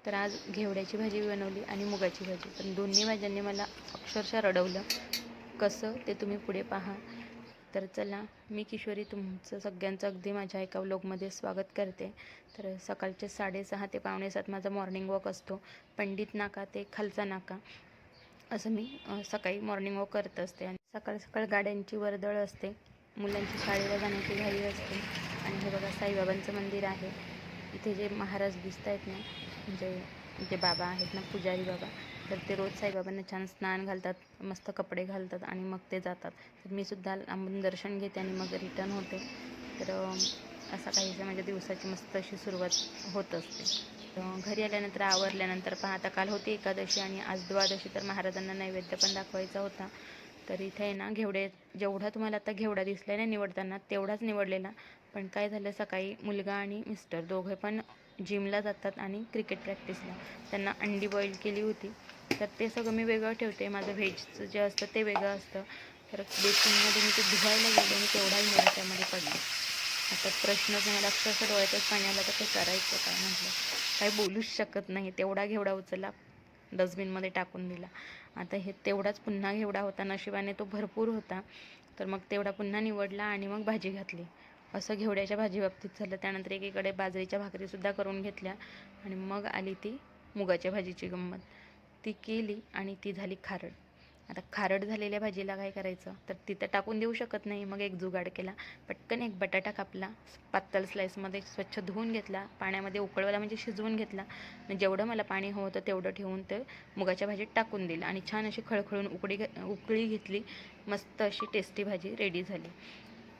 तर आज घेवड्याची भाजी बनवली आणि मुगाची भाजी, पण दोन्ही भाज्यांनी मला अक्षरशः रडवलं. कसं ते तुम्ही पुढे पहा. तर चला, मी किशोरी तुमचं सगळ्यांचं अगदी माझ्या एका व्लॉगमध्ये स्वागत करते. तर सकाळचे 6:30 ते 6:45 माझा मॉर्निंग वॉक असतो. पंडित नाका ते खालचा नाका असं मी सकाळी मॉर्निंग वॉक करत असते. आणि सकाळ सकाळ गाड्यांची वर्दळ असते, मुलांची शाळेला जाण्याची घाई असते. आणि हे बघा, साईबाबांचं मंदिर आहे. इथे जे महाराज दिसत आहेत ना, म्हणजे जे बाबा आहेत ना, पुजारी बाबा, तर ते रोज साईबाबांना छान स्नान घालतात, मस्त कपडे घालतात आणि मग ते जातात. तर मी सुद्धा लांबून दर्शन घेते आणि मग रिटर्न होते. तर असा काहीसा माझ्या दिवसाची मस्त अशी सुरुवात होत असते. घरी आल्यानंतर आवरल्यानंतर पहा, आता काल होती एकादशी आणि आज द्वादशी, तर महाराजांना नैवेद्य पण दाखवायचा होता. तर इथे आहे ना, जेवढा तुम्हाला आता घेवडा दिसला आहे ना निवडताना, तेवढाच निवडलेला. पण काय झालं, सकाळी मुलगा आणि मिस्टर दोघे पण जिमला जातात आणि क्रिकेट प्रॅक्टिसला. त्यांना अंडी बॉईल केली होती, तर ते सगळं मी वेगळं ठेवते. माझं व्हेजचं जे असतं ते वेगळं असतं. तर बेसिनमध्ये मी ते धुवायला गेले आणि तेवढा घेवडा त्यामध्ये पडला. आता प्रश्नच मला अक्षरशः डोळ्यातच पाणी आलं, तर ते करायचं काय. म्हटलं काही बोलूच शकत नाही. तेवढा घेवडा उचलला, डस्टबिनमध्ये टाकून दिला. आता हे तेवढाच पुन्हा घेवडा होता, नशिबाने तो भरपूर होता. तर मग तेवढा पुन्हा निवडला आणि मग भाजी घातली. असं घेवड्याच्या भाजी बाबतीत झालं. त्यानंतर एकीकडे बाजरीच्या भाकरीसुद्धा करून घेतल्या आणि मग आली ती मुगाच्या भाजीची गंमत. ती केली आणि ती झाली खारट. आता खारट झालेल्या भाजीला काय करायचं, तर तिथं टाकून देऊ शकत नाही. मग एक जुगाड केला, पटकन एक बटाटा कापला, पातळ स्लाईसमध्ये स्वच्छ धुवून घेतला, पाण्यामध्ये उकळवला, म्हणजे शिजवून घेतला. जेवढं मला पाणी हवं होतं तेवढं ठेवून ते मुगाच्या भाजीत टाकून दिलं आणि छान अशी खळखळून उकळी घेतली. मस्त अशी टेस्टी भाजी रेडी झाली.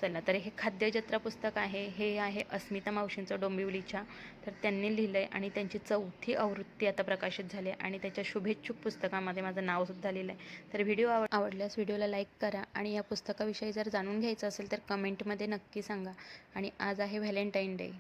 चला, तर हे खाद्यजत्रा पुस्तक आहे, हे आहे अस्मिता मावशींचं, डोंबिवलीच्या. तर त्यांनी लिहिलं आहे आणि त्यांची 4थी आवृत्ती आता प्रकाशित झाली आहे आणि त्याच्या शुभेच्छुक पुस्तकामध्ये माझं नावसुद्धा लिहिलं आहे. तर व्हिडिओ आवडल्यास व्हिडिओला लाईक करा आणि या पुस्तकाविषयी जर जाणून घ्यायचं असेल तर कमेंटमध्ये नक्की सांगा. आणि आज आहे व्हॅलेंटाईन डे.